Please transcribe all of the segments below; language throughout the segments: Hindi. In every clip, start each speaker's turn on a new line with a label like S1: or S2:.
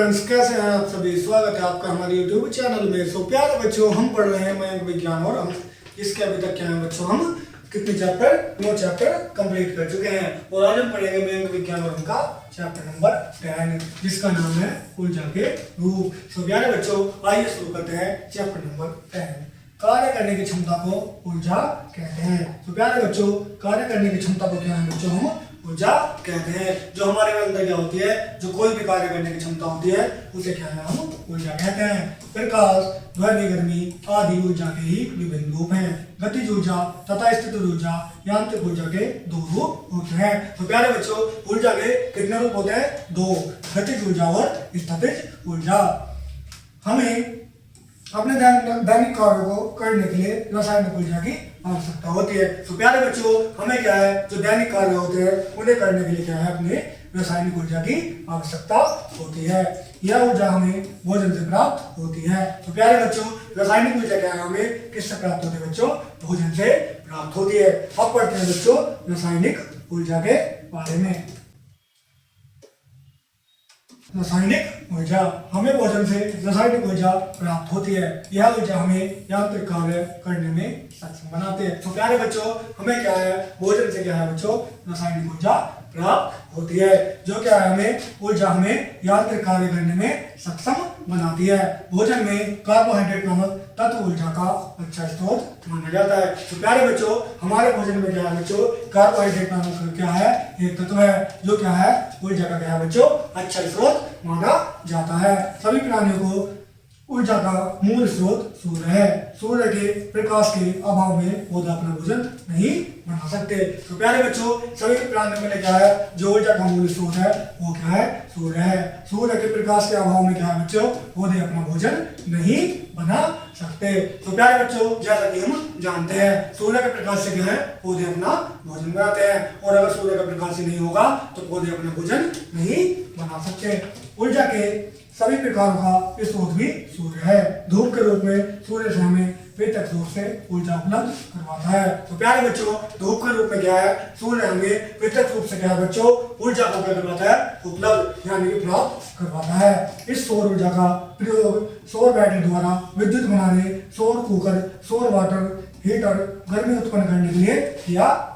S1: फ्रेंड्स, कैसे हैं आप सभी। स्वागत है आपका हमारे यूट्यूब चैनल में। सो प्यारे बच्चों, हम पढ़ रहे हैं मयंक विज्ञान और हम इसके अभी तक क्या है बच्चों, हम कितने चैप्टर 9 चैप्टर कंप्लीट कर चुके हैं और आज हम पढ़ेंगे मयंक विज्ञान और का चैप्टर नंबर 10 जिसका नाम है ऊर्जा के रूप। सो प्यारे बच्चों, आइए शुरू करते हैं चैप्टर नंबर 10। कार्य करने की क्षमता को ऊर्जा कहते हैं। तो प्यारे बच्चों, कार्य करने की क्षमता को क्या है बच्चों, हम ऊर्जा कहते हैं। जो हमारे अंदर क्या होती है, जो कोई भी कार्य करने की क्षमता होती है उसे क्या है, हम ऊर्जा कहते हैं। प्रकाश, ध्वनि, गर्मी आदि ऊर्जा के ही विभिन्न रूप हैं। गतिज ऊर्जा तथा स्थित ऊर्जा, यांत्रिक ऊर्जा के दो रूप होते हैं। तो प्यारे बच्चों, ऊर्जा के कितने रूप होते हैं? दो, गतिज ऊर्जा और स्थितिज ऊर्जा। हमें अपने दैनिक कार्यों को करने के लिए रासायनिक ऊर्जा की आवश्यकता होती है। तो प्यारे बच्चों, हमें क्या है, जो दैनिक कार्य होते हैं उन्हें करने के लिए क्या है, अपने रासायनिक ऊर्जा की आवश्यकता होती है। यह ऊर्जा हमें भोजन से प्राप्त होती है। तो प्यारे बच्चों, रासायनिक ऊर्जा क्या है, हमें किससे प्राप्त होती है बच्चों? भोजन से प्राप्त होती है। अब पढ़ते हैं बच्चों रासायनिक ऊर्जा के बारे में। रासायनिक ऊर्जा, हमें भोजन से रासायनिक ऊर्जा प्राप्त होती है। यह ऊर्जा हमें यांत्रिक कार्य करने में सक्षम बनाते हैं। तो प्यारे बच्चों, हमें क्या है, भोजन से क्या है बच्चों, रासायनिक ऊर्जा प्राप्त होती है। जो क्या है, हमें ऊर्जा हमें यांत्रिक कार्य करने में सक्षम बनाती है। भोजन में कार्बोहाइड्रेट नामक तत्व ऊर्जा का अच्छा स्रोत माना जाता है। तो प्यारे बच्चों, हमारे भोजन में क्या है बच्चों, कार्बोहाइड्रेट नामक क्या है, एक तत्व है जो क्या है, ऊर्जा का क्या है बच्चों, अच्छा स्रोत माना जाता है। सभी प्राणियों को ऊर्जा का मूल स्रोत सूर्य है। सूर्य के प्रकाश के अभाव में पौधा अपना भोजन नहीं बना सकते। तो प्यारे बच्चों, सभी प्राणियों में क्या है, जो ऊर्जा का मूल स्रोत है वो क्या है, सूर्य है। सूर्य के प्रकाश के अभाव में क्या है बच्चों, पौधे अपना भोजन नहीं बना सकते। तो प्यारे बच्चों, जैसा कि हम जानते हैं, सूर्य के प्रकाश से क्या है, पौधे अपना भोजन बनाते हैं और अगर सूर्य का प्रकाश ही नहीं होगा तो पौधे अपना भोजन नहीं बना सकते। ऊर्जा के सभी प्रकारों का स्रोत भी सूर्य है। धूप के रूप में सूर्य से हमें प्रत्यक्ष रूप से ऊर्जा उपलब्ध करवाता है। तो प्यारे बच्चों, धूप के रूप में क्या है, सूर्य हमें प्रत्यक्ष रूप से क्या है बच्चों, ऊर्जा को क्या करवाता है, उपलब्ध यानी कि प्राप्त करवाता है। इस सौर ऊर्जा का प्रयोग सौर बैटरी द्वारा विद्युत बनाने, सौर कुकर, सौर वाटर हीटर गर्मी उत्पन्न करने के लिए किया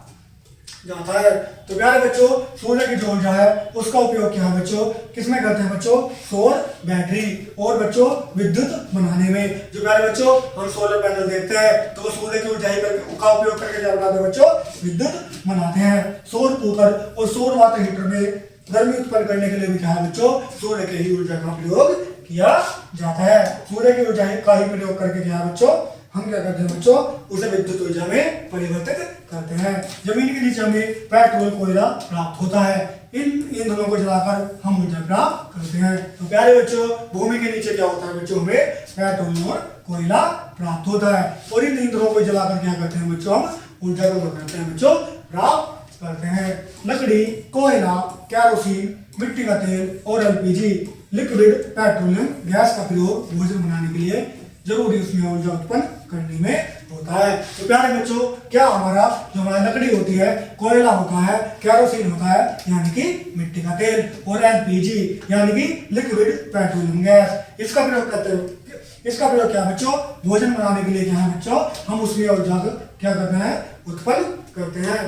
S1: जाता है। तो प्यारे बच्चों, सूर्य की जो ऊर्जा है उसका उपयोग क्या है बच्चों, किसमें करते हैं बच्चों, सौर बैटरी और बच्चों विद्युत बनाने में। जो प्यारे बच्चों, हम सोलर पैनल देखते हैं तो सूर्य की ऊर्जा का उपयोग करके क्या बनाते हैं बच्चों, विद्युत बनाते हैं। सौर कुकर और सौर वाटर हीटर में गर्मी उत्पन्न करने के लिए भी क्या है बच्चों, सूर्य के ही ऊर्जा का प्रयोग किया जाता है। सूर्य की ऊर्जा का ही प्रयोग करके क्या है बच्चों, हम क्या करते हैं बच्चों, उसे विद्युत ऊर्जा में परिवर्तित करते हैं। जमीन के नीचे हमें पेट्रोल कोयला प्राप्त होता है। इन ईंधनों को जलाकर हम ऊर्जा प्राप्त करते हैं। तो प्यारे बच्चों, भूमि के नीचे क्या होता है बच्चों, हमें पेट्रोल और कोयला प्राप्त होता है और इन ईंधनों को जलाकर क्या करते हैं बच्चों, हम ऊर्जा को करते हैं बच्चों, प्राप्त करते हैं। लकड़ी, कोयला, कैरोसिन, मिट्टी का तेल और एलपीजी लिक्विड पेट्रोलियम गैस का प्रयोग भोजन बनाने के लिए जरूरी उसमें ऊर्जा उत्पन्न करने में होता है। तो प्यारे बच्चों, क्या हमारा जो हमारी लकड़ी होती है, कोयला होता है, कैरोसिन होता है यानी कि मिट्टी का तेल और एलपीजी यानी कि लिक्विड पेट्रोलियम गैस, इसका प्रयोग करते हैं। इसका प्रयोग क्या बच्चों, भोजन बनाने के लिए क्या है बच्चों, हम उसमें ऊर्जा क्या करते हैं, उत्पन्न करते हैं।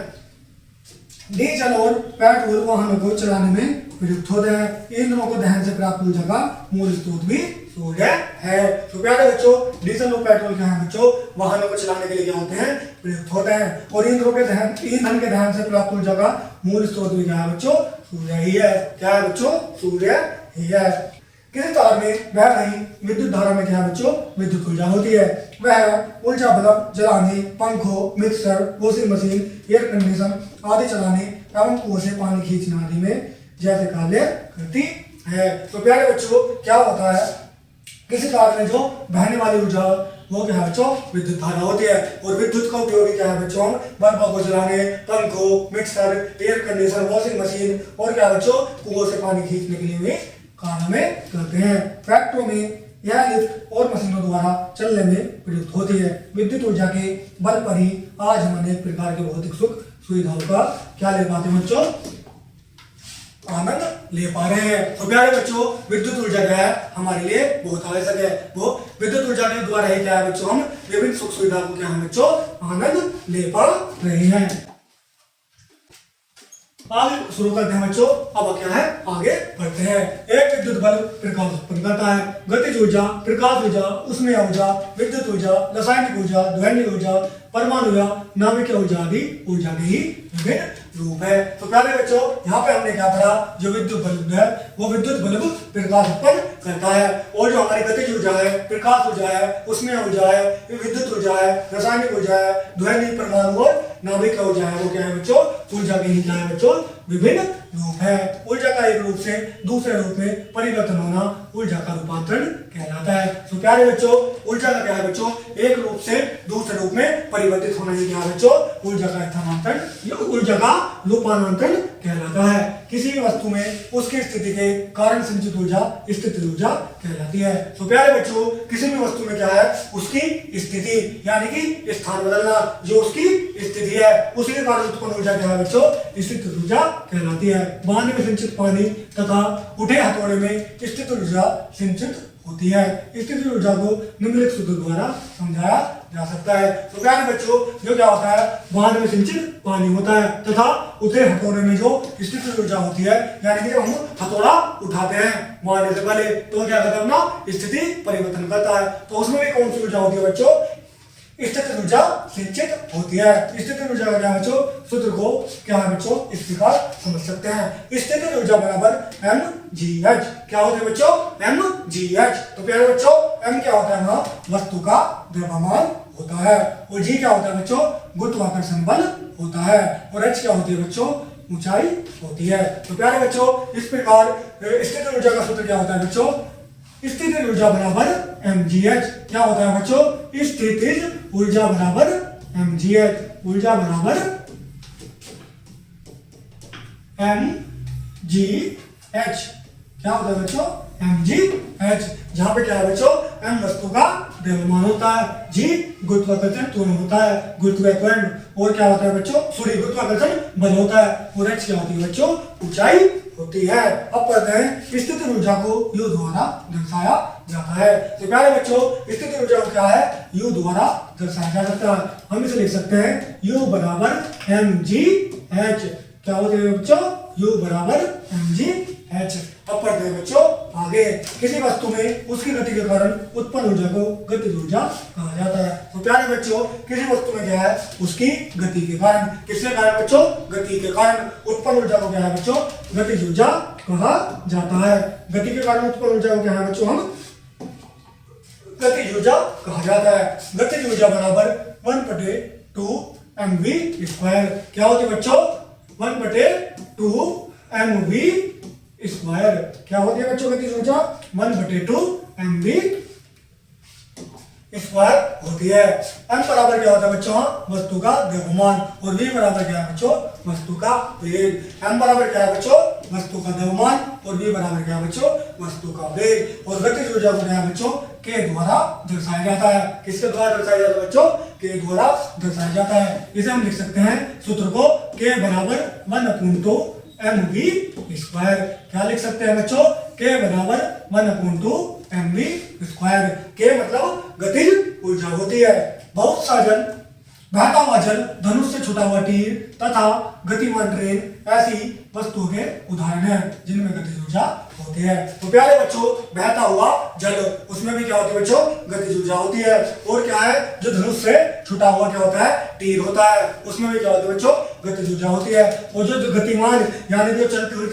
S1: डीजल और पेट्रोल वाहनों को चलाने में प्रयुक्त होते हैं। ईंधनों को दहन से प्राप्त ऊर्जा का मूल स्रोत भी सूर्य है। तो प्यारे बच्चों, डीजल और पेट्रोल क्या है बच्चों, वाहनों को चलाने के लिए क्या होते हैं, प्रयुक्त होते हैं और ईंधन के दहन से प्राप्त ऊर्जा का मूल स्रोत भी क्या है बच्चों, सूर्य ही है। क्या है बच्चों, सूर्य ही है। किसी तार में बह रही विद्युत धारा में क्या है बच्चों, विद्युत ऊर्जा होती है। वह ऊर्जा बल्ब जलाने, पंखों, mixer, washing machine, air condition आदि चलाने एवं कुओं से पानी खींचने आदि में जैसे कार्य करती है। तो प्यारे बच्चों, क्या होता है, किसी तार में जो बहने वाली ऊर्जा वो क्या है बच्चों, विद्युत धारा होती है और विद्युत का उपयोग क्या है बच्चों, बल्बों को जलाने, पंखों, mixer, air conditioner, washing machine और क्या बच्चों, कुओं से पानी खींचने के लिए भी काम में करते हैं। फैक्ट्रियों में यह लिफ्ट और मशीनों द्वारा चलने में प्रयुक्त होती है। विद्युत ऊर्जा के बल पर ही आज हम अनेक प्रकार के भौतिक सुख सुविधाओं का क्या ले पाते हैं बच्चों, आनंद ले पा रहे हैं। तो प्यारे बच्चों, विद्युत ऊर्जा क्या है हमारे लिए बहुत आवश्यक है। वो विद्युत ऊर्जा के द्वारा ही क्या है बच्चों, हम विभिन्न सुख सुविधा को क्या है बच्चों आनंद ले पा रहे हैं। आगे शुरू करते हैं बच्चों। अब क्या है आगे बढ़ते हैं। एक विद्युत बल्ब प्रकाश उत्पन्न करता है। गतिज ऊर्जा, प्रकाश ऊर्जा, ऊष्मीय ऊर्जा, विद्युत ऊर्जा, रासायनिक ऊर्जा, ध्वनि ऊर्जा, परमाणु या नाभिकीय ऊर्जा आदि ऊर्जा के ही विभिन्न रूप है। तो प्यारे बच्चों, यहाँ पे हमने क्या पढ़ा, जो विद्युत बल्ब है वो विद्युत बल्ब प्रकाश उत्पन्न करता है। और जो हमारी गतिज ऊर्जा है, प्रकाश ऊर्जा है, ऊष्मीय ऊर्जा है, विद्युत ऊर्जा है, रासायनिक ऊर्जा है, ध्वनि, परमाणु और नाभिकीय ऊर्जा है, वो क्या है बच्चों ऊर्जा के ही क्या है बच्चों विभिन्न रूप है। ऊर्जा का एक रूप से दूसरे रूप में परिवर्तन होना ऊर्जा का रूपांतरण कहलाता है। तो प्यारे बच्चों, ऊर्जा का क्या है बच्चों, एक रूप से दूसरे रूप में परिवर्तित होना ही क्या है बच्चों ऊर्जा का स्थानांतरण या ऊर्जा का रूपांतरण कहलाता है। किसी भी वस्तु में उसकी स्थिति के कारण संचित ऊर्जा स्थिति ऊर्जा कहलाती है। तो प्यारे बच्चों, किसी भी वस्तु में क्या है उसकी स्थिति यानी कि स्थान बदलना, जो उसकी स्थिति है उसी के कारण उत्पन्न ऊर्जा क्या है बच्चों स्थिति ऊर्जा कहलाती है। पानी में संचित पानी तथा उठे हथौड़े में स्थित ऊर्जा संचित होती है। स्थिति ऊर्जा को निम्नलिखित सूत्र द्वारा समझाया जा सकता है। तो प्यारे बच्चों, जो क्या होता है पानी में संचित पानी होता है तथा उठे हथौड़े में जो स्थिति ऊर्जा होती है यानी कि हम हथौड़ा उठाते हैं मारने से पहले तो क्या करता है अपना स्थिति परिवर्तन करता है। तो उसमें भी कौन सी ऊर्जा होती है बच्चों स्थिति ऊर्जा संचित होती है। स्थिति ऊर्जा का क्या है बच्चों सूत्र को क्या है बच्चों इस प्रकार समझ सकते हैं। स्थिति ऊर्जा बराबर mgh। क्या होता है बच्चों mgh। तो प्यारे बच्चों, m क्या होता है हमारा वस्तु का द्रव्यमान होता है और g क्या होता है बच्चों गुरुत्वाकर्षण बल होता है और h क्या होती है बच्चों ऊंचाई होती है। तो प्यारे बच्चों, इस प्रकार स्थिति ऊर्जा का सूत्र क्या होता है बच्चों स्थितिज ऊर्जा बराबर mgh। क्या होता है बच्चों स्थितिज ऊर्जा बराबर mgh। ऊर्जा बराबर mgh। क्या होता है बच्चों mgh, जहां पे क्या है बच्चों m वस्तु का द्रव्यमान होता है, g गुरुत्वाकर्षण त्वरण होता है गुरुत्वाकर्षण और क्या होता है बच्चों सूर्य गुरुत्वाकर्षण बल होता है और h क्या होती है बच्चों ऊंचाई होती है। अब पढ़ते हैं स्थिति ऊर्जा को U द्वारा दर्शाया जाता है। तो प्यारे बच्चों, स्थिति ऊर्जा को क्या है U द्वारा दर्शाया जा सकता है। हम इसे लिख सकते हैं U बराबर mgh। क्या होते हैं बच्चों U बराबर mgh। अब पढ़ते हैं बच्चों आगे। किसी वस्तु में उसकी गति के कारण उत्पन्न ऊर्जा को गतिज ऊर्जा कहा जाता है। तो प्यारे बच्चों, किसी वस्तु में क्या है उसकी गति के कारण, किसके कारण बच्चों गति के कारण उत्पन्न ऊर्जा को क्या है बच्चों गतिज ऊर्जा कहा जाता है। गति के कारण उत्पन्न ऊर्जा को क्या है बच्चों हम गतिज ऊर्जा कहा जाता है। गतिज ऊर्जा बराबर 1/2 mv²। क्या होती है बच्चों 1/2 mv²। क्या होती है बच्चों गतिज ऊर्जा 1/2 mv² होती है। m बराबर क्या होता है बच्चों वस्तु का द्रव्यमान और v बराबर क्या है बच्चों वस्तु का वेग। m बराबर क्या है बच्चों वस्तु का द्रव्यमान और v बराबर क्या है बच्चों वस्तु का वेग। और गतिज ऊर्जा को क्या है बच्चों k द्वारा दर्शाया जाता है। किसके द्वारा दर्शाया जाता है बच्चों k द्वारा दर्शाया जाता है। इसे हम लिख सकते हैं सूत्र को k बराबर 1/2 mv²। क्या लिख सकते हैं बच्चों k बराबर 1/2 mv²। k मतलब गतिज ऊर्जा होती है। बहुत सा जल, बहता हुआ जल, धनुष से छूटा हुआ तीर तथा गतिमान ट्रेन ऐसी वस्तुओं के उदाहरण हैं जिनमें गतिज ऊर्जा होती है। तो प्यारे बच्चों, बहता हुआ जल उसमें भी क्या होती है बच्चों गतिज ऊर्जा होती है। और क्या है जो धनुष से छूटा हुआ क्या होता है तीर होता है उसमें भी क्या होती है बच्चों गतिज ऊर्जा होती है। और जो गतिमान यानी जो चलती हुई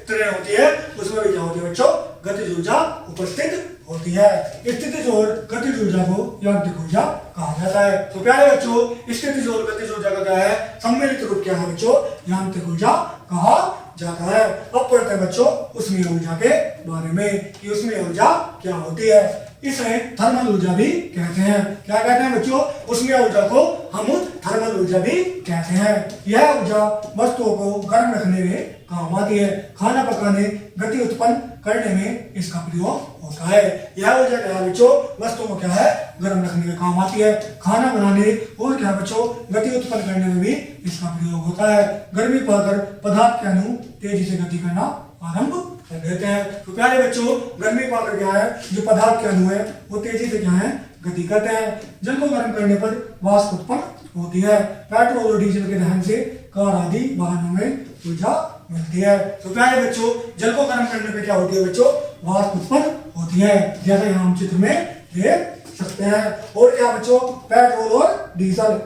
S1: ट्रेन होती है उसमें भी क्या होती है बच्चों गतिज ऊर्जा उपस्थित होती है। स्थितिज और गतिज ऊर्जा को यांत्रिक ऊर्जा कहा जाता है। तो प्यारे बच्चों, स्थितिज और गतिज ऊर्जा का क्या है सम्मिलित रूप क्या है बच्चों यांत्रिक ऊर्जा कहा जाता है। अब पढ़ते हैं बच्चों ऊष्मीय ऊर्जा के बारे में कि ऊष्मीय ऊर्जा क्या होती है। इसे थर्मल ऊर्जा भी कहते हैं। क्या कहते हैं बच्चों ऊष्मीय ऊर्जा को हम थर्मल ऊर्जा भी कहते हैं। यह ऊर्जा वस्तुओं को गर्म रखने में काम आती है। खाना पकाने, गति उत्पन्न करने में इसका प्रयोग होता है। यह ऊर्जा क्या है बच्चों वस्तुओं को क्या है गर्म रखने में काम आती है। खाना बनाने और क्या बच्चों गति उत्पन्न करने में भी इसका प्रयोग होता है। गर्मी पाकर पदार्थ के अणु तेजी से गति करना आरंभ कर देते हैं। तो प्यारे बच्चों, गर्मी पाकर क्या है, जो पदार्थ के अणु है वो तेजी से क्या है, गति करते हैं। जल को गर्म करने पर वाष्प उत्पन्न होती है। पेट्रोल और डीजल के दहन से कार आदि वाहनों में ऊर्जा मिलती है। तो प्यारे बच्चों, जल को गर्म करने पे क्या होती है बच्चों, वाष्प उत्पन्न होती है, जैसे यहाँ हम चित्र में देख सकते हैं। और क्या बच्चों, पेट्रोल और डीजल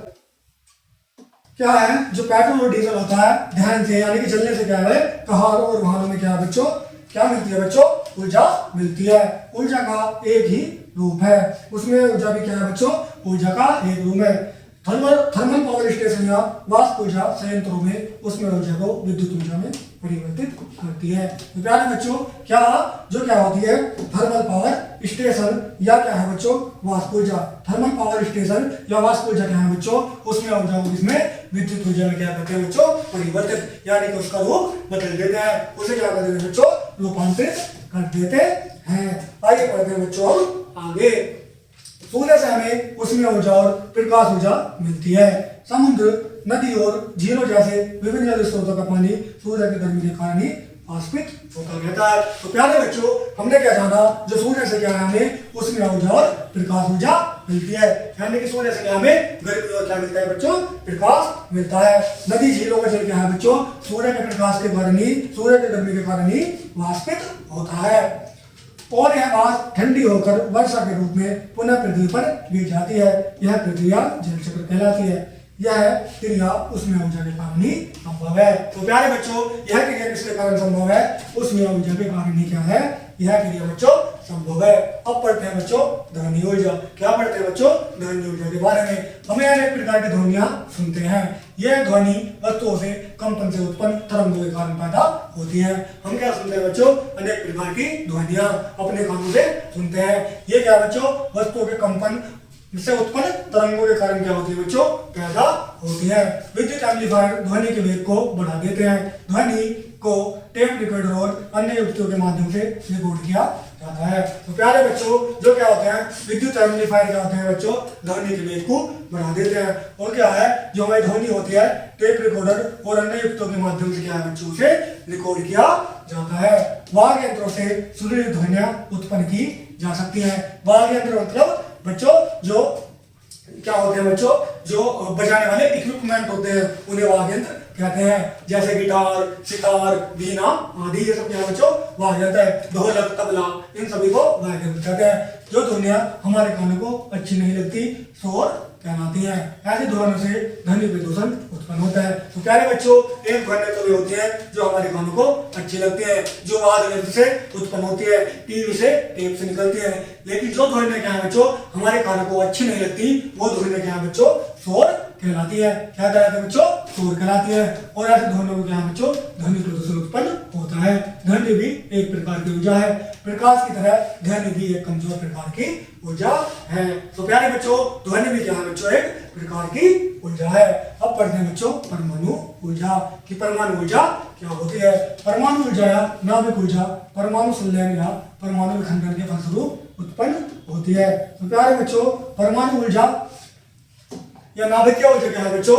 S1: क्या है, जो पेट्रोल और डीजल होता है दहन से यानी कि जलने से क्या है, कार और वाहनों में क्या है बच्चों, क्या मिलती है बच्चों, ऊर्जा मिलती है। ऊर्जा का एक ही रूप है, उसमें ऊर्जा भी क्या है बच्चों, ऊर्जा का एक रूप है। थर्मल पावर स्टेशन या वाष्प ऊर्जा संयंत्रों में उसमें ऊर्जा को विद्युत ऊर्जा में परिवर्तित करती है। तो प्यारे बच्चों, क्या होती है थर्मल पावर स्टेशन या क्या है बच्चों, वाष्प ऊर्जा। थर्मल पावर स्टेशन या वाष्प ऊर्जा क्या है बच्चों, उसमें ऊर्जा को इसमें विद्युत ऊर्जा में क्या करते हैं बच्चों, परिवर्तित, यानी कि उसका रूप बदल देते हैं, उसे क्या कर देते हैं बच्चों, रूपांतरित कर देते हैं। आइए पढ़ते हैं बच्चों आगे। सूर्य से हमें उसमें ऊर्जा और प्रकाश ऊर्जा मिलती है। समुद्र, नदी और झीलों जैसे विभिन्न जल स्रोतों का पानी सूर्य की गर्मी के कारण ही वाष्पित होता रहता है। तो प्यारे बच्चों, हमने क्या जाना, जो सूर्य से क्या है हमें उसमें ऊर्जा और प्रकाश ऊर्जा मिलती है, यानी कि सूर्य से क्या हमें गर्मी और क्या मिलता है बच्चों, प्रकाश मिलता है। नदी झीलों का जल क्या है बच्चों, सूर्य के प्रकाश के कारण ही, सूर्य की गर्मी के कारण ही वाष्पित होता है और यह वाष्प ठंडी होकर वर्षा के रूप में पुनः पृथ्वी पर गिर जाती है। यह प्रक्रिया जल चक्र कहलाती है। यह क्रिया उसमें ऊर्जा के कारण ही संभव है। तो प्यारे बच्चों, यह क्रिया किसके कारण संभव है, उसमें ऊर्जा के कारण ही क्या है, यह क्रिया बच्चों संभव है। अब पढ़ते हैं बच्चों ध्वनि ऊर्जा। क्या पढ़ते हैं बच्चों, ध्वनि ऊर्जा के बारे में। हमें अनेक प्रकार की ध्वनियां सुनते हैं। यह ध्वनि वस्तुओं से कंपन से उत्पन्न तरंगों के कारण पैदा होती है। हम क्या सुनते हैं बच्चों, अनेक प्रकार की ध्वनियां अपने कानों से सुनते हैं। ये क्या बच्चों, वस्तुओं के कंपन से उत्पन्न तरंगों के कारण क्या होती है बच्चों, पैदा होती है। विद्युत एम्पलीफायर ध्वनि के वेग को बढ़ा देते हैं। ध्वनि को टेप रिकॉर्डर और अन्य युक्तियों के माध्यम से रिकॉर्ड किया जाता है। तो प्यारे बच्चों, जो क्या होते हैं विद्युत एम्पलीफायर क्या होते हैं बच्चों, ध्वनि के वेग को बढ़ा देते हैं। और क्या है, जो हमारी ध्वनि होती है टेप रिकॉर्डर और अन्य युक्तियों के माध्यम से क्या है बच्चों, उसे रिकॉर्ड किया जाता है। वाद्य यंत्रों से सुरीली ध्वनियां उत्पन्न की जा सकती हैं। वाद्य यंत्र मतलब बच्चों जो क्या होते हैं बच्चों, जो बजाने वाले इक्विपमेंट होते हैं उन्हें वाद्य यंत्र कहते हैं, जैसे गिटार, सितार, वीणा आदि, ये सब क्या है बच्चों, वाद्य यंत्र है। ढोलक, तबला, इन सभी को वाद्य यंत्र कहते हैं। जो ध्वनियां हमारे कानों को अच्छी नहीं लगती, शोर कहलाती हैं। ऐसी ध्वनियों से ध्वनि प्रदूषण उत्पन्न होता है। तो प्यारे बच्चों, एक ध्वनि तो वे होती है जो हमारे कानों को अच्छी लगती है, जो वाद्य यंत्र से उत्पन्न होती है, टीवी से, टेप से निकलती है। लेकिन जो ध्वनि क्या है बच्चों, हमारे कानों को अच्छी नहीं लगती, वो ध्वनि क्या है बच्चों, शोर कहलाती है। क्या कहलाती है बच्चों, शोर कहलाती है। और ऐसे ध्वनियों को क्या है बच्चों, ध्वनि प्रदूषण उत्पन्न होता है। ध्वनि भी एक प्रकार की ऊर्जा है। प्रकाश की तरह ध्वनि भी एक कमजोर प्रकार की ऊर्जा है। तो प्यारे बच्चों, ध्वनि भी क्या है बच्चों, एक प्रकार की ऊर्जा है। अब पढ़ते हैं बच्चों परमाणु ऊर्जा की। परमाणु ऊर्जा क्या होती है। परमाणु ऊर्जा या नाभिक ऊर्जा परमाणु संलयन या परमाणु विखंडन के फलस्वरूप उत्पन्न होती है। तो प्यारे बच्चों, परमाणु ऊर्जा या नाभिकीय ऊर्जा क्या है बच्चों,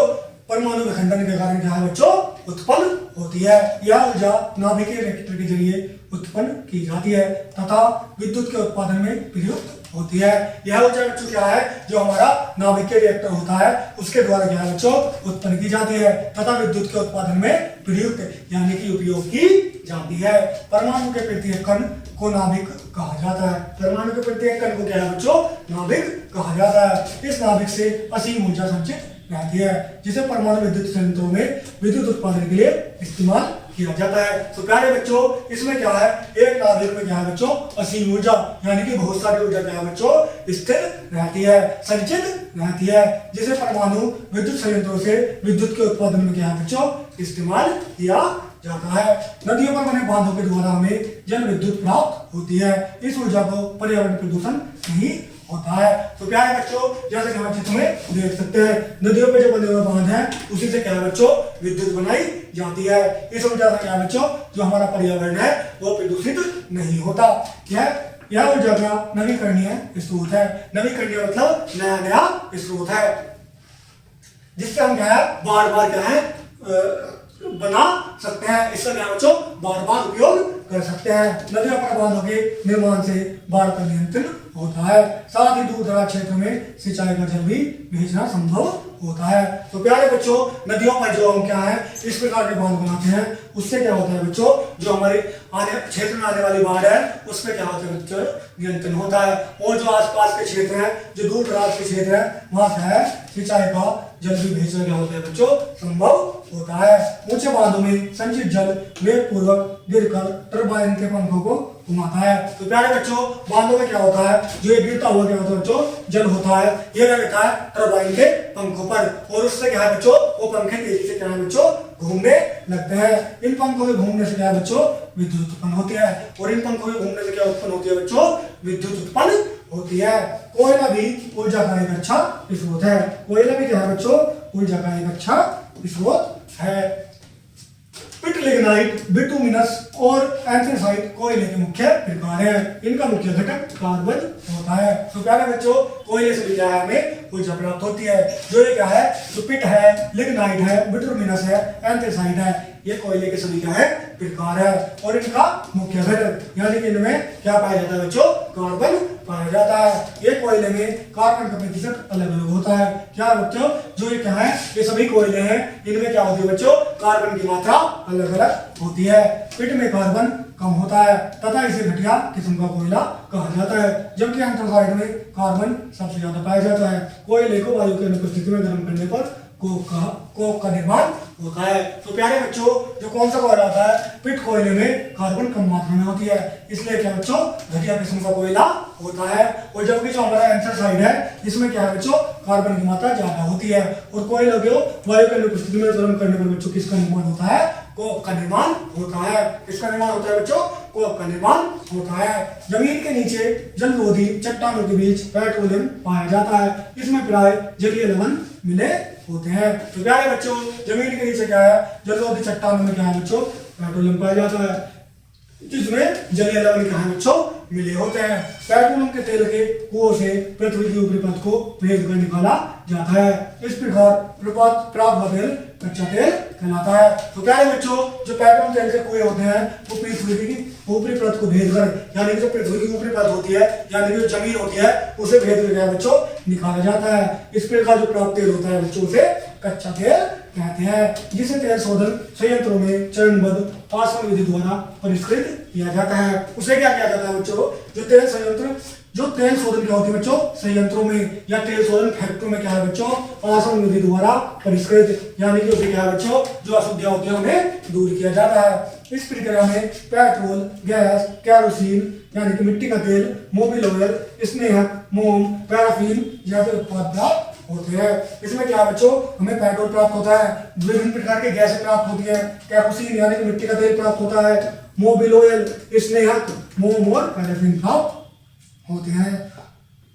S1: परमाणु विखंडन के कारण क्या है बच्चों, उत्पन्न होती है। यह ऊर्जा नाभिकीय रिएक्टर के जरिए उत्पन्न की जाती है तथा विद्युत के उत्पादन में प्रयुक्त होती है। यह ऊर्जा बच्चों क्या है, जो हमारा नाभिकीय रिएक्टर होता है उसके द्वारा क्या है बच्चों, उत्पन्न की जाती है तथा विद्युत के उत्पादन में प्रयुक्त यानी कि उपयोग की जाती है। परमाणु के प्रत्येक कण को नाभिक कहा जाता है। परमाणु के प्रत्येक कण को क्या है बच्चों, नाभिक कहा जाता है। इस नाभिक से असीम ऊर्जा संचित रहती है, जिसे परमाणु विद्युत संयंत्रों में विद्युत उत्पादन के लिए इस्तेमाल किया जाता है। तो प्यारे बच्चों, इसमें क्या है, एक नाभिक में क्या है बच्चों, असीम ऊर्जा यानी कि बहुत सारी ऊर्जा क्या है बच्चों, स्थिर रहती है, संचित रहती है, जिसे परमाणु विद्युत संयंत्रों से विद्युत के उत्पादन में क्या है बच्चों, इस्तेमाल किया जाता है। नदियों पर बने बांधों के द्वारा हमें जल विद्युत प्राप्त होती है। इस ऊर्जा को पर्यावरण प्रदूषण नहीं होता है। तो प्यारे बच्चों, जैसे कि हम चित्र में देख सकते हैं, नदियों पे जो बने हुए बांध हैं उसी से क्या है बच्चों, विद्युत बनाई जाती है। इस ऊर्जा से क्या है बच्चों, जो हमारा पर्यावरण है वो प्रदूषित नहीं होता। यह ऊर्जा का नवीकरणीय स्रोत है। नवीकरणीय मतलब नया नया स्रोत है, जिससे हम क्या है बार बार क्या है बना सकते हैं। इसका क्या बच्चों बार बार उपयोग कर सकते हैं। नदियों पर बांधों के निर्माण से बाढ़ का नियंत्रण होता है। साथ ही दूर दराज क्षेत्र में सिंचाई का जल भी भेजना संभव होता है। तो प्यारे बच्चों नदियों पर जो हम क्या है इस प्रकार के बांध बनाते हैं उससे क्या होता है बच्चों जो हमारे आने क्षेत्र में आने वाली बाढ़ है उसमें क्या होता है बच्चों नियंत्रण होता है। और जो आसपास के क्षेत्र हैं जो दूर दराज के क्षेत्र है वहां क्या है सिंचाई का जल भी भेजना क्या होता है बच्चों संभव होता है। ऊंचे बांधों में संचित जल वेग पूर्वक गिरकर टरबाइन के पंखों को घुमाता है। तो प्यारे बच्चों बांधों में क्या होता है जो ये गिरता हुआ क्या होता है बच्चों जल होता है ये क्या रहता है टरबाइन के पंखों पर और उससे क्या है बच्चों वो पंखे तेजी से क्या है बच्चों घूमने लगते हैं। इन पंखों के घूमने से क्या है बच्चों विद्युत उत्पन्न होती है और इन पंखों के घूमने से क्या उत्पन्न होती है बच्चों विद्युत उत्पन्न होती है। कोयला भी ऊर्जा का एक अच्छा स्रोत है। कोयला भी क्या है बच्चों ऊर्जा का एक अच्छा स्रोत है। पिट लिग्नाइट बिटुमिनस और एंथ्रेसाइट कोयले के मुख्य प्रकार हैं। इनका मुख्य घटक कार्बन होता है। तो प्यारे बच्चों कोयले से भी क्या है हमें ऊर्जा प्राप्त होती है। जो ये क्या है तो पिट है लिग्नाइट है बिटुमिनस है एंथ्रेसाइट है ये कोयले के सभी क्या है प्रकार है और इनका मुख्य घटक यानी कि इनमें क्या पाया जाता है बच्चों कार्बन पाया जाता है। ये कोयले में कार्बन का प्रतिशत अलग अलग होता है। क्या बच्चों जो ये क्या है ये सभी कोयले हैं इनमें क्या होती है बच्चों कार्बन की मात्रा अलग अलग होती है। पिट में कार्बन कम होता है तथा इसे घटिया किस्म का कोयला कहा जाता है जबकि एंथ्रासाइट में कार्बन सबसे ज्यादा पाया जाता है। कोयले को वायु की अनुपस्थिति में गर्म करने पर कोक का निर्माण होता है। तो प्यारे बच्चों जो कौन सा कोयला आता है पिट कोयले में कार्बन कम मात्रा में होती है इसलिए क्या बच्चों घटिया किस्म का कोयला होता है। और जबकि जो हमारा एंथ्रासाइट है इसमें क्या है बच्चों कार्बन की मात्रा ज्यादा होती है और कोयले को वायु की अनुपस्थिति में गर्म करने पर बच्चों किसका निर्माण होता है कोक का निर्माण होता है। किसका निर्माण होता है बच्चों कोक का निर्माण होता है। जमीन के नीचे जलरोधी चट्टानों के बीच पेट्रोलियम पाया जाता है। इसमें प्राय जलीय लवण मिले होते हैं। तो प्यारे बच्चों जमीन के नीचे क्या है जलरोधी चट्टानों में क्या है बच्चों पेट्रोलियम पाया जाता है जिसमें जलीय लवण क्या है बच्चों मिले होते हैं। पेट्रोलियम के तेल के कुओं से पृथ्वी की ऊपरी परत को भेद कर निकाला जाता है। इस प्रकार प्राप्त हुआ तेल कच्चा तेल कहलाता है। तो प्यारे बच्चों जो पेट्रोलियम तेल के कुएं होते हैं वो पृथ्वी की ऊपरी परत को भेद कर यानी कि जो पृथ्वी की ऊपरी परत होती है यानी कि जो जमीन होती है उसे भेद कर बच्चों निकाला जाता है। इस प्रकार जो प्राप्त तेल होता है बच्चों उसे कच्चा तेल कहते हैं जिसे तेल शोधन संयंत्रों में चरणबद्ध आसवन विधि द्वारा परिष्कृत किया जाता है। उसे क्या किया जाता है बच्चों जो तेल संयंत्र जो तेल शोधन क्या होती है बच्चों संयंत्रों में या तेल शोधन फैक्ट्रियों में क्या है बच्चों आसवन विधि द्वारा परिष्कृत यानी कि उसे क्या है बच्चों जो अशुद्धियां होती है उन्हें दूर किया जाता है। इस प्रक्रिया में पेट्रोल गैस कैरोसिन यानी कि मिट्टी का तेल मोबिल ऑयल स्नेहक मोम पैराफिन जैसे उत्पाद प्राप्त होते हैं। इसमें क्या बच्चों हमें पेट्रोल प्राप्त होता है विभिन्न प्रकार के गैसें प्राप्त होती है कैरोसिन यानी कि मिट्टी का तेल प्राप्त होता है मोबिल ऑयल स्नेहक मोम और पैराफिन प्राप्त होते हैं।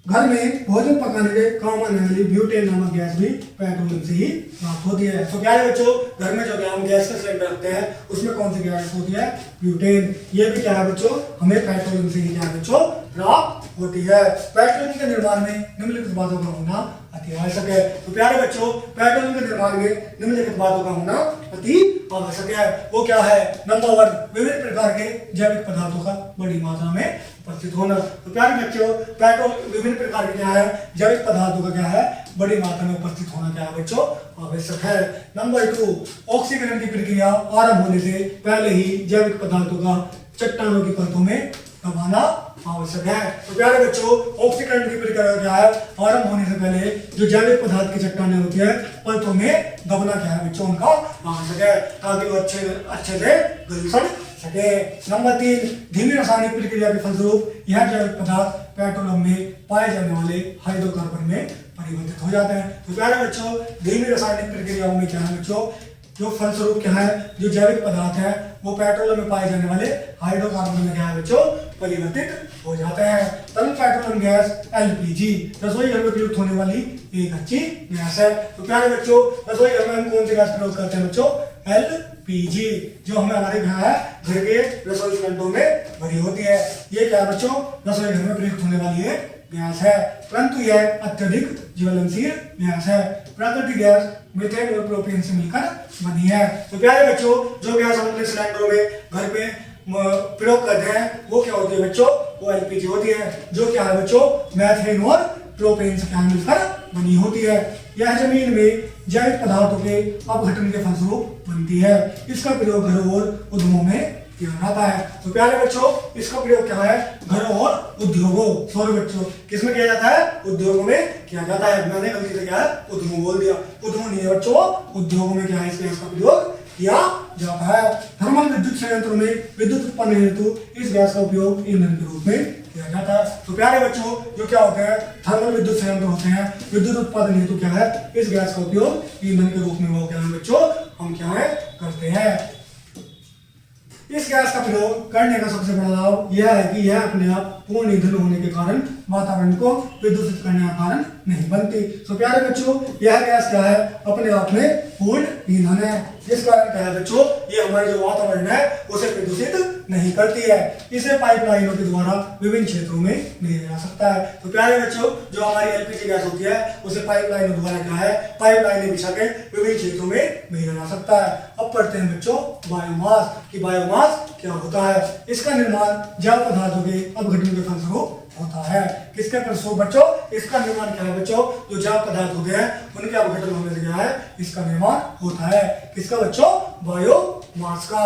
S1: घर में भोजन पकाने के काम आने वाली ब्यूटेन नामक गैस भी पेट्रोलियम से ही प्राप्त होती है। तो प्यारे बच्चों घर में जो हम गैस का सिलेंडर रखते हैं उसमें कौन सी गैस होती है ब्यूटेन। ये भी क्या है बच्चों हमें पेट्रोलियम से ही क्या है बच्चों प्राप्त होती है। पेट्रोलियम के निर्माण में निम्नलिखित बातों का होना अति आवश्यक है। तो प्यारे बच्चों पेट्रोलियम के निर्माण में निम्नलिखित बातों का होना अति आवश्यक है। वो क्या है नंबर 1 विभिन्न प्रकार के जैविक पदार्थों का बड़ी मात्रा में उपस्थित होना। तो प्यारे बच्चों पेट्रोल विभिन्न प्रकार के क्या है जैविक पदार्थों का क्या है बड़ी मात्रा में उपस्थित होना क्या है बच्चों आवश्यक है। नंबर 2 ऑक्सीकरण की प्रक्रिया आरंभ होने से पहले ही जैविक पदार्थों का चट्टानों की परतों में दबाना आवश्यक है। तो प्यारे बच्चों ऑक्सीकरण की प्रक्रिया क्या है आरंभ होने से पहले जो जैविक पदार्थ की चट्टानें होती है परतों में दबना क्या है बच्चों उनका आवश्यक है ताकि वो अच्छे से गल सके। नंबर 3 धीमी रासायनिक प्रक्रिया के फलस्वरूप यह जैविक पदार्थ पेट्रोलियम में पाए जाने वाले हाइड्रोकार्बन में परिवर्तित हो जाते हैं। तो प्यारे बच्चों धीमी रासायनिक प्रक्रियाओं में क्या है बच्चों जो फलस्वरूप क्या है जो जैविक पदार्थ है वो पेट्रोलियम में पाए जाने वाले हाइड्रोकार्बन में क्या है बच्चों परिवर्तित हो जाते हैं। तरल पेट्रोलियम गैस एलपीजी रसोई घर में प्रयुक्त होने वाली एक अच्छी गैस है। तो प्यारे बच्चों रसोई घर में हम कौन सी गैस प्रयोग करते हैं बच्चों एलपीजी जो हमें हमारे घर के रसोई सिलेंडरों में भरी होती है। ये क्या है बच्चों रसोई घर में प्रयुक्त होने वाली एक गैस है परंतु यह अत्यधिक ज्वलनशील गैस है। प्राकृतिक गैस मीथेन और प्रोपेन से मिलकर बनी है। तो प्यारे बच्चों, जो गैस हम अपने सिलेंडरों में घर पे प्रयोग करते हैं वो क्या होती है बच्चों, वो एलपीजी होती है, जो क्या है बच्चों, मीथेन और प्रोपेन से क्या मिलकर बनी होती है। यह जमीन में जैविक पदार्थों के अपघटन के फलस्वरूप बनती है। इसका प्रयोग घरों और उद्योगों में किया जाता है। तो प्यारे बच्चों, इसका प्रयोग क्या है, घरों और उद्योगों, सॉरी बच्चों, किसमें किया जाता है, उद्योगों में किया जाता है। मैंने गलती से क्या है उद्योग बोल दिया, उद्योग नहीं है बच्चों, उद्योगों में क्या है इस गैस का प्रयोग किया जाता है। थर्मल विद्युत संयंत्रों में विद्युत उत्पन्न हेतु इस गैस का उपयोग ईंधन के रूप में किया जाता है। तो प्यारे बच्चों, जो क्या होते हैं, थर्मल विद्युत संयंत्र होते हैं, विद्युत उत्पादन हेतु क्या है इस गैस का उपयोग ईंधन के रूप में वो क्या है बच्चों, हम क्या है करते हैं। इस गैस का प्रयोग करने का सबसे बड़ा लाभ यह है कि यह अपने आप पूर्ण ईंधन होने के कारण वातावरण को प्रदूषित करने का कारण नहीं बनती। तो प्यारे बच्चों, यह गैस क्या है, अपने आप में पूर्ण ईंधन है, जिस कारण क्या है बच्चों, ये हमारे जो वातावरण है उसे प्रदूषित नहीं करती है। इसे पाइपलाइनों के द्वारा विभिन्न क्षेत्रों में भेजा जा सकता है। तो प्यारे बच्चों, जो हमारी एलपीजी गैस होती है उसे पाइपलाइनों द्वारा क्या है, पाइपलाइनें बिछा के विभिन्न क्षेत्रों में भेजा जा सकता है। अब पढ़ते हैं बच्चों बायोमास की बायोमास क्या होता है। इसका निर्माण जैव पदार्थों के अपघटन के फलस्वरूप होता है। किसके फलस्वरूप बच्चों, इसका निर्माण क्या है बच्चों, जो जैव पदार्थ होते हैं उनके अपघटन होने से क्या है इसका निर्माण होता है। किसका बच्चों, बायोमास का।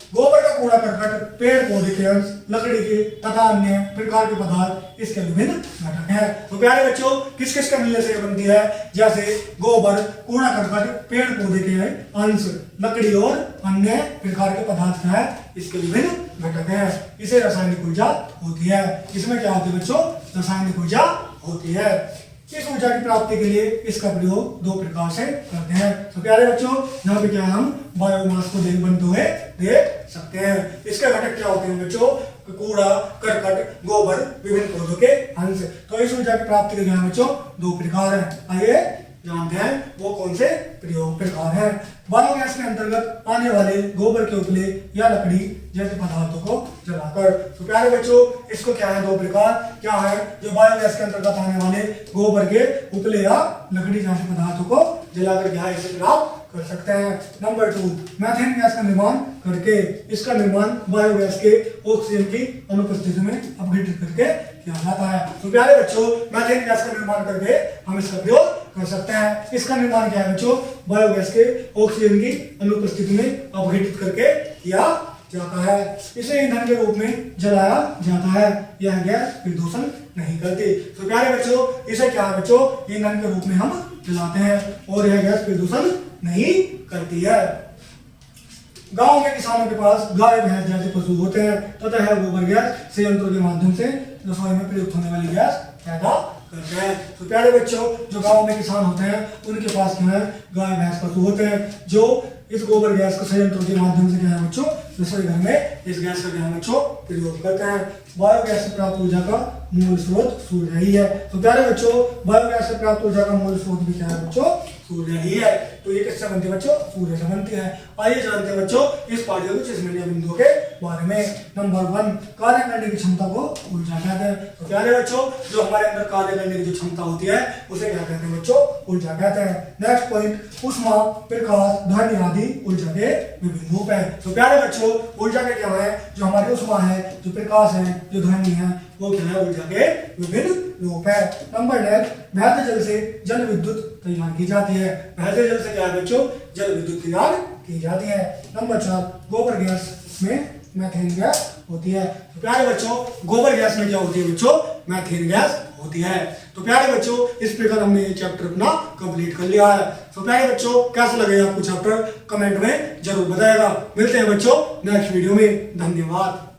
S1: गोबर का कूड़ा करकट, पेड़ पौधे के अंश, लकड़ी के तथा अन्य प्रकार के पदार्थ इसके विभिन्न घटक हैं। तो प्यारे बच्चों, किस किस के मिलने से बनती है, जैसे गोबर, कूड़ा करकट, पेड़ पौधे के अंश, लकड़ी और अन्य प्रकार के पदार्थ क्या है इसके विभिन्न घटक हैं। इसे रासायनिक ऊर्जा होती है। इसमें क्या होती है बच्चों, रासायनिक ऊर्जा होती है। इस ऊर्जा की प्राप्ति के लिए इसका प्रयोग दो प्रकार से करते हैं। तो प्यारे बच्चों, यहाँ पे क्या हम बायोमास को बनते हुए देख सकते हैं। इसके घटक क्या होते हैं बच्चों, कूड़ा करकट, गोबर, विभिन्न पौधों के अंश। तो इस ऊर्जा की प्राप्ति के लिए बच्चों दो प्रकार है, आइए जानते हैं वो कौन से प्रयोग प्रकार हैं। बायोगैस के अंतर्गत आने वाले गोबर के उपले या लकड़ी जैसे पदार्थों को जलाकर। तो प्यारे बच्चों, इसको क्या है, दो प्रकार क्या है, जो बायोगैस के अंतर्गत आने वाले गोबर के उपले या लकड़ी जैसे पदार्थों को जलाकर क्या है इसे प्राप्त कर सकते हैं। नंबर 2, मीथेन गैस का निर्माण करके। इसका निर्माण बायोगैस के ऑक्सीजन की अनुपस्थिति में अपघटित करके किया जाता है। तो प्यारे बच्चों, मीथेन गैस का निर्माण करके हम इसका प्रयोग कर सकते हैं। इसका निर्माण क्या है बच्चों, बायोगैस के ऑक्सीजन की अनुपस्थिति में अपघटित करके किया जाता है। इसे ईंधन के रूप में जलाया जाता है। यह गैस प्रदूषण नहीं करती। तो प्यारे बच्चों, इसे क्या है बच्चों, ईंधन के रूप में हम जलाते हैं और यह गैस प्रदूषण नहीं करती है। गांव में किसानों के पास गाय भैंस जैसे पशु होते हैं तथा यह गोबर गैस संयंत्रों के माध्यम से रसोई में प्रयुक्त होने वाली गैस पैदा करते हैं। तो प्यारे बच्चों, जो गांव में किसान होते हैं उनके पास क्या है, गाय भैंस पशु होते हैं, जो इस गोबर गैस को संयंत्रों के माध्यम से क्या है बच्चों, रसोई घर में इस गैस का क्या है बच्चों प्रयोग करते हैं। बायोगैस से प्राप्त ऊर्जा का मूल स्रोत सूर्य ही है। तो प्यारे बच्चों, बायोगैस से प्राप्त ऊर्जा का मूल स्रोत भी क्या है बच्चों, सूर्य ही है। तो ये किससे बनती है बच्चों, सूर्य से बनती है। आइए जानते हैं बच्चों इस पाठ्य के 6 बिंदुओं के बारे में। नंबर 1, कार्य करने की क्षमता को ऊर्जा कहते हैं। तो प्यारे बच्चों, जो हमारे अंदर कार्य करने की जो क्षमता होती है उसे क्या कहते हैं बच्चों, ऊर्जा कहते हैं। नेक्स्ट पॉइंट, ऊष्मा, प्रकाश, ध्वनि आदि ऊर्जा के विभिन्न रूप है। तो प्यारे बच्चों, ऊर्जा के क्या है, जो हमारी ऊष्मा है, जो प्रकाश है, जो ध्वनि है, वो क्या है ऊर्जा के विभिन्न रूप है। नंबर 9, बहते जल से जल विद्युत तैयार की जाती है। बहते जल से क्या है बच्चों, जल विद्युत तैयार की जाती है। नंबर 4, गोबर गैस में मीथेन गैस होती है। तो प्यारे बच्चों, गोबर गैस में क्या होती है बच्चों, मीथेन गैस होती है। तो प्यारे बच्चों, इस प्रकार हमने ये चैप्टर अपना कंप्लीट कर लिया है। तो प्यारे बच्चों, कैसा लगेगा आपको चैप्टर, कमेंट में जरूर बताएगा। मिलते हैं बच्चों नेक्स्ट वीडियो में। धन्यवाद।